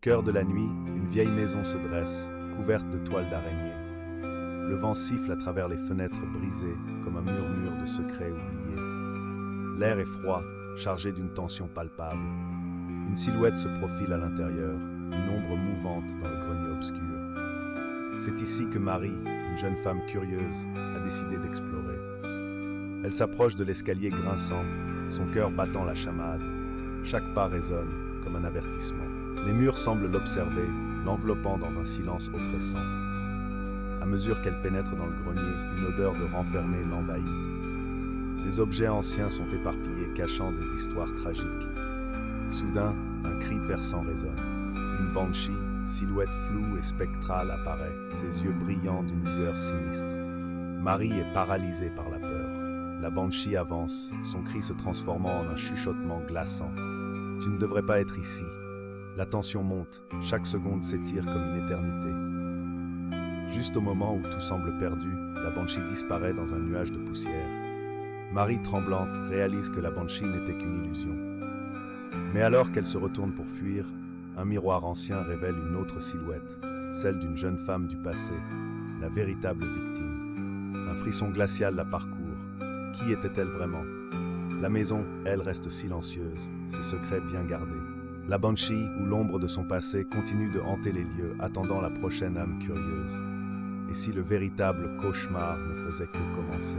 cœur de la nuit, une vieille maison se dresse, couverte de toiles d'araignée. Le vent siffle à travers les fenêtres brisées, comme un murmure de secrets oubliés. L'air est froid, chargé d'une tension palpable. Une silhouette se profile à l'intérieur, une ombre mouvante dans le grenier obscur. C'est ici que Marie, une jeune femme curieuse, a décidé d'explorer. Elle s'approche de l'escalier grinçant, son cœur battant la chamade. Chaque pas résonne comme un avertissement. Les murs semblent l'observer, l'enveloppant dans un silence oppressant. À mesure qu'elle pénètre dans le grenier, une odeur de renfermé l'envahit. Des objets anciens sont éparpillés, cachant des histoires tragiques. Soudain, un cri perçant résonne. Une banshee, silhouette floue et spectrale, apparaît, ses yeux brillants d'une lueur sinistre. Marie est paralysée par la peur. La banshee avance, son cri se transformant en un chuchotement glaçant. « Tu ne devrais pas être ici. » La tension monte, chaque seconde s'étire comme une éternité. Juste au moment où tout semble perdu, la banshee disparaît dans un nuage de poussière. Marie, tremblante, réalise que la banshee n'était qu'une illusion. Mais alors qu'elle se retourne pour fuir, un miroir ancien révèle une autre silhouette, celle d'une jeune femme du passé, la véritable victime. Un frisson glacial la parcourt. Qui était-elle vraiment? La maison, elle, reste silencieuse, ses secrets bien gardés. La banshee, ou l'ombre de son passé, continue de hanter les lieux, attendant la prochaine âme curieuse. Et si le véritable cauchemar ne faisait que commencer?